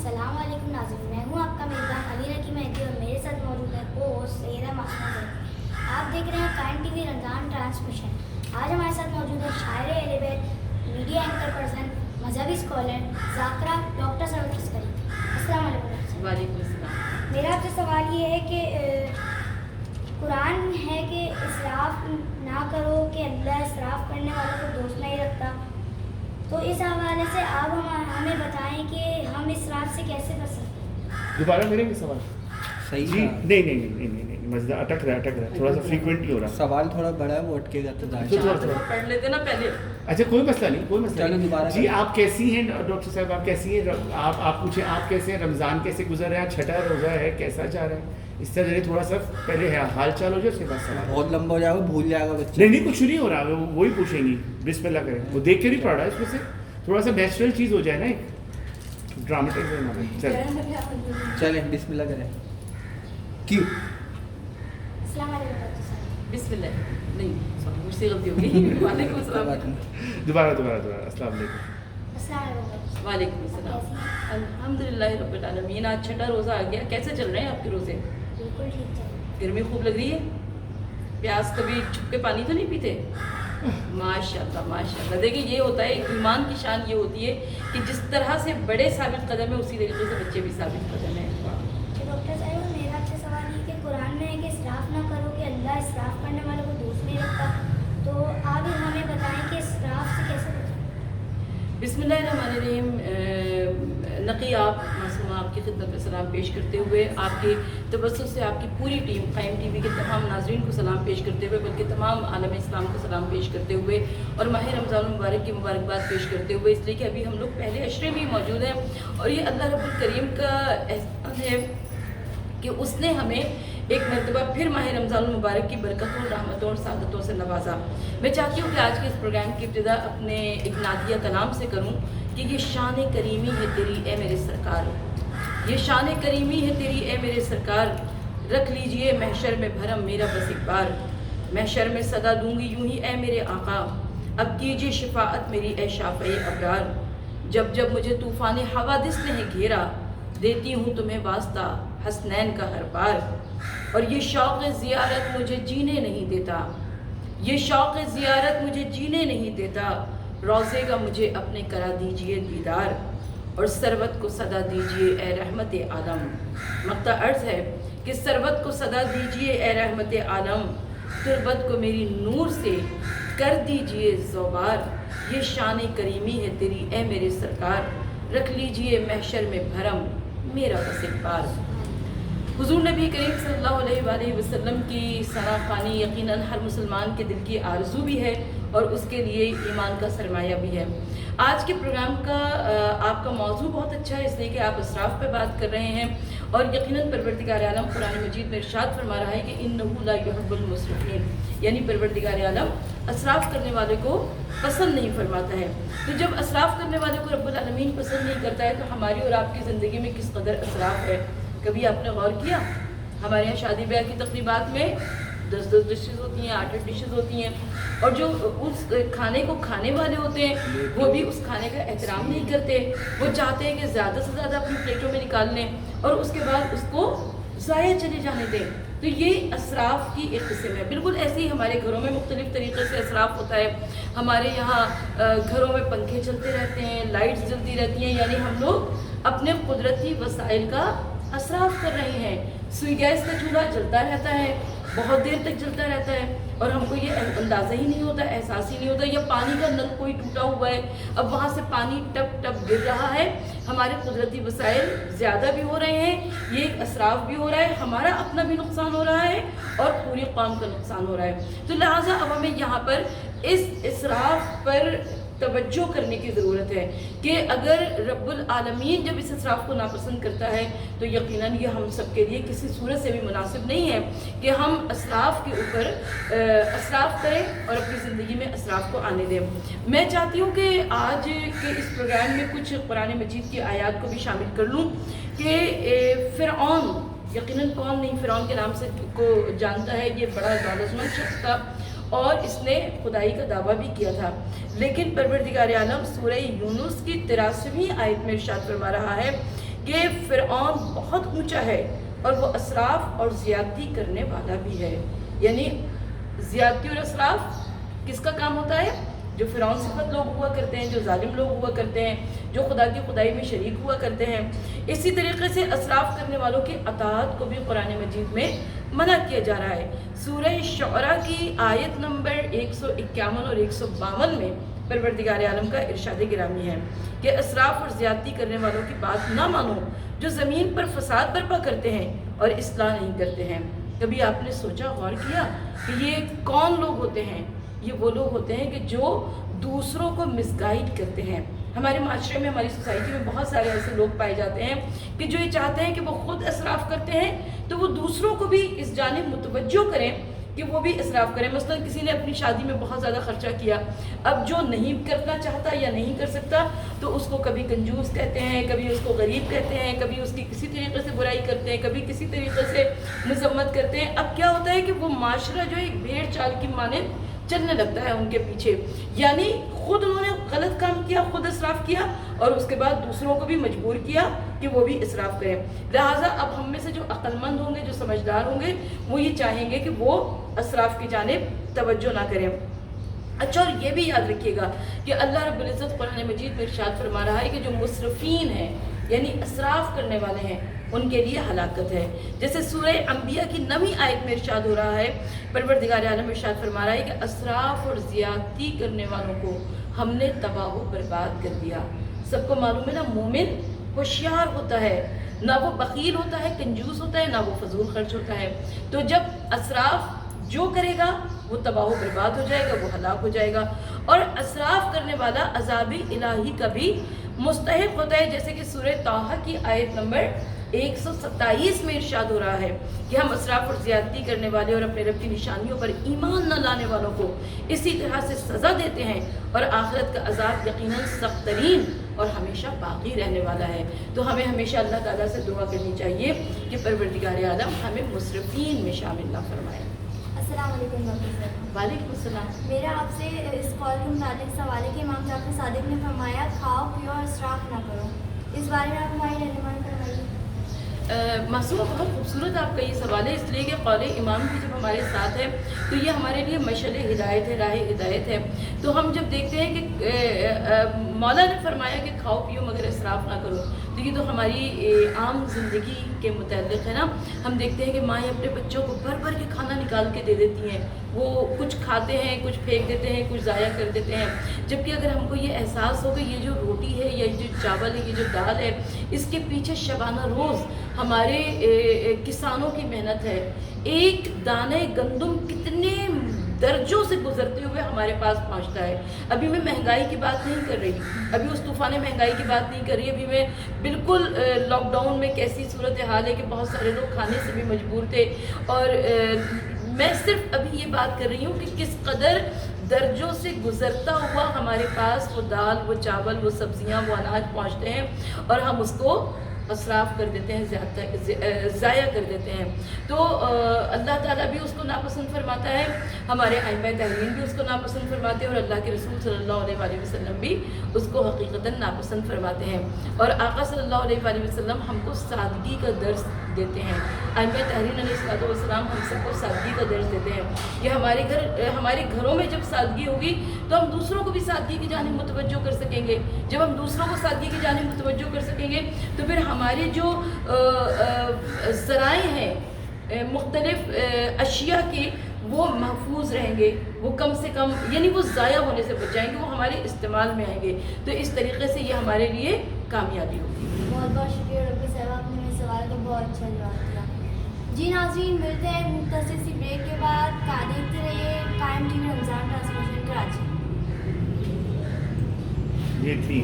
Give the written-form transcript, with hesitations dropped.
अस्सलाम वालेकुम नाज़रीन, मैं हूँ आपका मेज़बान अली रकी मेहदी और मेरे साथ मौजूद है को होस्ट सैयदा मासूमा ज़ैदी। आप देख रहे हैं कायन टीवी रमज़ान ट्रांसमिशन। आज हमारे साथ मौजूद है शायर अहल-ए-बैत, मीडिया एंकर पर्सन, मजहबी स्कॉलर ज़ाकरा डॉक्टर सरवत अस्करी। अस्सलाम वालेकुम। वालेकुम अस्सलाम। मेरा आपसे सवाल ये है कि कुरान है कि इसराफ ना करो कि अल्लाह इसराफ करने वालों को दोस्त नहीं रखता, तो इस हवाले से आप हमें बताएं कि हम इसराफ से कैसे बच सकते हैं। दोबारा करेंगे सवाल? सही जी है। नहीं मसला अटक रहा है, थोड़ा सा फ्रीक्वेंटली हो रहा है। सवाल थोड़ा बड़ा है, वो अटकेगा तो तो दाएं। थोड़ा पढ़ लेते ना पहले। अच्छा कोई मसला नहीं, कोई मसला चलो नहीं। दोबारा जी करें। आप कैसी हैं डॉक्टर साहब, आप कैसी हैं? आप पूछें आप कैसे हैं, रमज़ान कैसे गुजर रहा है, छठा रोज़ा है, कैसा जा रहा है? इस तरह थोड़ा सा पहले हाल चाल हो जाए, उसके बाद सवाल। बहुत लंबा हो जाएगा, भूल जाएगा बच्चा। नहीं कुछ नहीं हो रहा है, वही पूछेंगी। बिस्मिल्लाह करें, वो देख के नहीं पढ़ रहा है, इसमें से थोड़ा सा नेचुरल चीज़ हो जाए ना, एक ड्रामेटिक। चल चलें बिस्मिल्लाह करें। क्यों? अस्सलाम वालेकुम डॉक्टर साहब। बिस्मिल्लाह। नहीं सॉरी, मुझसे गलती हो गई। वालेकुम कोई बात अस्सलाम। नहीं। दोबारा अस्सलाम वालेकुम। अस्सलाम वालेकुम। वालेकुम अस्सलाम। अल्हम्दुलिल्लाह रब्बिल आलमीन। आज छठा रोज़ा आ गया, कैसे चल रहे हैं आपके रोज़े? बिल्कुल ठीक चल रहा है। गर्मी खूब लग रही है? प्यास कभी छुप के पानी तो नहीं पीते? माशाल्लाह माशाल्लाह। देखिए ये होता है, ईमान की शान ये होती है कि जिस तरह से बड़े साबित कदम है, उसी तरीके से बच्चे भी साबित कदम है। तो डॉक्टर साहब मेरा आपसे सवाल ये कि कुरान में है कि इसराफ ना करो कि अल्लाह इसराफ करने वालों को दोस्त नहीं रखता, तो आप हमें बताएं कि इसराफ से कैसे बचें। बिस्मिल्लाहिर्रहमानिर्रहीम। नकी आप मासूमा आपकी खिदमत में सलाम पेश करते हुए, आपके तबस्सुम से आपकी पूरी टीम कायम टीवी के तमाम नाज़रीन को सलाम पेश करते हुए, बल्कि तमाम आलम इस्लाम को सलाम पेश करते हुए और माह रमज़ान मुबारक की मुबारकबाद पेश करते हुए, इसलिए कि अभी हम लोग पहले अशरे में ही मौजूद हैं और ये अल्लाह रब्बुल करीम का एहसान है कि उसने हमें एक मरतबा फिर माह रमज़ान मुबारक की बरकतों, रहमतों और सादतों से नवाजा। मैं चाहती हूँ कि आज के इस प्रोग्राम की इब्तिदा अपने एक नादिया कलाम से करूँ कि ये शान करीमी है तेरी ए मेरे सरकार, ये शान करीमी है तेरी ए मेरे सरकार, रख लीजिए महशर में भरम मेरा बस एक बार, महशर में सदा दूंगी यूं ही ए मेरे आका, अब कीजिए शिफाअत मेरी ए शाफ़े अबरार, जब जब मुझे तूफ़ान हवादिस ने घेरा, देती हूँ तुम्हें वास्ता हसनैन का हर बार, और ये शौक़ ज़ियारत मुझे जीने नहीं देता, ये शौक़ ज़ियारत मुझे जीने नहीं देता, रोज़े का मुझे अपने करा दीजिए दीदार, और सरवत को सदा दीजिए ए रहमत आलम। मक्ता अर्ज़ है कि सरवत को सदा दीजिए ए रहमत आलम, तुरबत को मेरी नूर से कर दीजिए ज़ोबार, ये शान करीमी है तेरी ए मेरे सरकार, रख लीजिए महशर में भरम मेरा बस एक बार। हुज़ूर नबी करीम सल्लल्लाहु अलैहि वसल्लम की सनाखानी यकीनन हर मुसलमान के दिल की आरज़ू भी है और उसके लिए ईमान का सरमाया भी है। आज के प्रोग्राम का आपका मौजू बहुत अच्छा है, इसलिए कि आप इसराफ पे बात कर रहे हैं और यकीनन परवरदिगार आलम कुरान मजीद में इरशाद फरमा रहा है कि इन्नहु ला युहिब्बुल मुस्रिफीन, यानी परवरदिगार आलम असराफ करने वाले को पसंद नहीं फरमाता है। तो जब असराफ करने वाले को रब्बुल आलमीन पसंद नहीं करता है, तो हमारी और आपकी ज़िंदगी में किस कदर असराफ है, कभी आपने गौर किया? हमारे यहाँ शादी ब्याह की तकरीबात में 10-10 डिशेज़ होती हैं, 8-8 डिशेज़ होती हैं, और जो उस खाने को खाने वाले होते हैं वो भी उस खाने का एहतराम नहीं करते। वो चाहते हैं कि ज़्यादा से ज़्यादा अपनी प्लेटों में निकाल लें और उसके बाद उसको ज़ाया चले जाने दें। तो ये असराफ की एक किस्म है। बिल्कुल ऐसे ही हमारे घरों में मुख्तलिफ़ तरीक़े से असराफ होता है। हमारे यहाँ घरों में पंखे चलते रहते हैं, लाइट्स जलती रहती हैं, यानी हम लोग अपने कुदरती वसाइल का असराफ कर रहे हैं। सुई गैस का चूल्हा जलता रहता है, बहुत देर तक जलता रहता है और हमको ये अंदाज़ा ही नहीं होता, एहसास ही नहीं होता। या पानी का नल कोई टूटा हुआ है, अब वहाँ से पानी टप टप गिर रहा है, हमारे कुदरती वसाइल ज़्यादा भी हो रहे हैं, ये एक असराफ भी हो रहा है, हमारा अपना भी नुकसान हो रहा है और पूरी कौम का नुकसान हो रहा है। तो लिहाजा अब हमें यहाँ पर इस इसराफ पर तवज्जो करने की ज़रूरत है कि अगर रब्बुल आलमीन जब इस इसराफ को नापसंद करता है तो यकीनन ये हम सब के लिए किसी सूरत से भी मुनासिब नहीं है कि हम असराफ के ऊपर असराफ करें और अपनी ज़िंदगी में असराफ को आने दें। मैं चाहती हूँ कि आज के इस प्रोग्राम में कुछ कुरान मजीद की आयत को भी शामिल कर लूँ कि फ़िरऔन, यकीनन कौन नहीं फ़िरऔन के नाम से को जानता है, ये बड़ा दौलतमंद शख्स था और इसने खुदाई का दावा भी किया था। लेकिन परवरदिगार आलम सूरह यूनुस की 83वीं आयत में इरशाद फरमा रहा है کہ فرعون بہت اونچا ہے اور وہ اسراف اور زیادتی کرنے والا بھی ہے. یعنی زیادتی اور اسراف کس کا کام ہوتا ہے؟ جو فرعون صفت لوگ ہوا کرتے ہیں، جو ظالم لوگ ہوا کرتے ہیں، جو خدا کی خدائی میں شریک ہوا کرتے ہیں. اسی طریقے سے اسراف کرنے والوں کی اطاعت کو بھی قرآن مجید میں منع کیا جا رہا ہے. سورہ شعراء کی آیت نمبر 151 اور 152 میں پروردگار عالم کا ارشاد گرامی ہے کہ اسراف اور زیادتی کرنے والوں کی بات نہ مانو جو زمین پر فساد برپا کرتے ہیں اور اصلاح نہیں کرتے ہیں. کبھی آپ نے سوچا، غور کیا کہ یہ کون لوگ ہوتے ہیں؟ یہ وہ لوگ ہوتے ہیں کہ جو دوسروں کو مس گائیڈ کرتے ہیں. ہمارے معاشرے میں، ہماری سوسائٹی میں بہت سارے ایسے لوگ پائے جاتے ہیں کہ جو یہ چاہتے ہیں کہ وہ خود اسراف کرتے ہیں تو وہ دوسروں کو بھی اس جانب متوجہ کریں کہ وہ بھی اسراف کریں. مثلا کسی نے اپنی شادی میں بہت زیادہ خرچہ کیا، اب جو نہیں کرنا چاہتا یا نہیں کر سکتا تو اس کو کبھی کنجوس کہتے ہیں، کبھی اس کو غریب کہتے ہیں، کبھی اس کی کسی طریقے سے برائی کرتے ہیں، کبھی کسی طریقے سے مذمت کرتے ہیں. اب کیا ہوتا ہے کہ وہ معاشرہ جو ایک بھیڑ چال کی مانند چلنے لگتا ہے ان کے پیچھے. یعنی خود انہوں نے غلط کام کیا، خود اسراف کیا اور اس کے بعد دوسروں کو بھی مجبور کیا کہ وہ بھی اسراف کریں. لہٰذا اب ہم میں سے جو عقل مند ہوں گے، جو سمجھدار ہوں گے، وہ یہ چاہیں گے کہ وہ اسراف کی جانب توجہ نہ کریں. اچھا، اور یہ بھی یاد رکھیے گا کہ اللہ رب العزت قرآن مجید میں ارشاد فرما رہا ہے کہ جو مسرفین ہیں یعنی اسراف کرنے والے ہیں ان کے لیے ہلاکت ہے. جیسے سورہ انبیاء کی 9ویں آیت میں ارشاد ہو رہا ہے، پروردگار عالم ارشاد فرما رہا ہے کہ اسراف اور زیادتی کرنے والوں کو ہم نے تباہ و برباد کر دیا. سب کو معلوم ہے نا، مومن ہوشیار ہوتا ہے، نہ وہ بخیل ہوتا ہے، کنجوس ہوتا ہے، نہ وہ فضول خرچ ہوتا ہے. تو جب اسراف جو کرے گا وہ تباہ و برباد ہو جائے گا، وہ ہلاک ہو جائے گا. اور اسراف کرنے والا عذاب الہی کا بھی مستحق ہوتا ہے. جیسے کہ سورہ طٰہٰ کی آیت نمبر 127 میں ارشاد ہو رہا ہے کہ ہم اسراف اور زیادتی کرنے والے اور اپنے رب کی نشانیوں پر ایمان نہ لانے والوں کو اسی طرح سے سزا دیتے ہیں اور آخرت کا عذاب یقیناً سخت ترین اور ہمیشہ باقی رہنے والا ہے. تو ہمیں ہمیشہ اللہ تعالیٰ سے دعا کرنی چاہیے کہ پروردگار عالم ہمیں مسرفین میں شامل نہ فرمائے. السلام علیکم ڈاکٹر صاحب. وعلیکم السلام. میرا آپ سے اس کال کے متعلق سوال ہے کہ امام جعفر صادق نے فرمایا کھاؤ پیو اور اسراف نہ کرو، اس بارے میں آپ ہماری رہنمائی فرمائیے. معصومہ، بہت خوبصورت آپ کا یہ سوال ہے، اس لیے کہ قول امام بھی جب ہمارے ساتھ ہے تو یہ ہمارے لیے مشعل ہدایت ہے، راہ ہدایت ہے. تو ہم جب دیکھتے ہیں کہ مولا نے فرمایا کہ کھاؤ پیو مگر اسراف نہ کرو، تو یہ تو ہماری عام زندگی کے متعلق ہے نا. ہم دیکھتے ہیں کہ مائیں اپنے بچوں کو بھر بھر کے کھانا نکال کے دے دیتی ہیں، وہ کچھ کھاتے ہیں، کچھ پھینک دیتے ہیں، کچھ ضائع کر دیتے ہیں. جبکہ اگر ہم کو یہ احساس ہو کہ یہ جو روٹی ہے، یہ جو چاول ہے، یہ جو دال ہے، اس کے پیچھے شبانہ روز ہمارے کسانوں کی محنت ہے. ایک دانے گندم کتنے درجوں سے گزرتے ہوئے ہمارے پاس پہنچتا ہے. ابھی میں مہنگائی کی بات نہیں کر رہی، ابھی اس طوفان مہنگائی کی بات نہیں کر رہی. ابھی میں بالکل لاک ڈاؤن میں کیسی صورتحال ہے کہ بہت سارے لوگ کھانے سے بھی مجبور تھے. اور میں صرف ابھی یہ بات کر رہی ہوں کہ کس قدر درجوں سے گزرتا ہوا ہمارے پاس وہ دال، وہ چاول، وہ سبزیاں، وہ اناج پہنچتے ہیں اور ہم اس کو اسراف کر دیتے ہیں، ضائع کر دیتے ہیں. تو اللہ تعالیٰ بھی اس کو ناپسند فرماتا ہے، ہمارے ائمہ تحرین بھی اس کو ناپسند فرماتے ہیں اور اللہ کے رسول صلی اللہ علیہ وآلہ وسلم بھی اس کو حقیقتاً ناپسند فرماتے ہیں. اور آقا صلی اللہ علیہ وآلہ وسلم ہم کو سادگی کا درس دیتے ہیں. ائمہ تحرین علیہ السلام ہم سب کو سادگی کا درس دیتے ہیں. یہ ہمارے گھروں میں جب سادگی ہوگی تو ہم دوسروں کو بھی سادگی کی جانب متوجہ کر سکیں گے. جب ہم دوسروں کو سادگی کی جانب متوجہ کر سکیں گے تو پھر ہمارے جو ذرائع ہیں مختلف اشیاء کے وہ محفوظ رہیں گے، وہ کم سے کم یعنی وہ ضائع ہونے سے بچ جائیں گے، وہ ہمارے استعمال میں آئیں گے. تو اس طریقے سے یہ ہمارے لیے کامیابی ہوگی. بہت بہت شکریہ ڈاکٹر صاحب، آپ نے میرے سوال کا بہت اچھا جواب دیا. جی ناظرین، ملتے ہیں مختصر سی بریک کے بعد. دیکھتے رہیے قائم ٹی وی رمضان ٹرانسمیشن کراچی. یہ تھی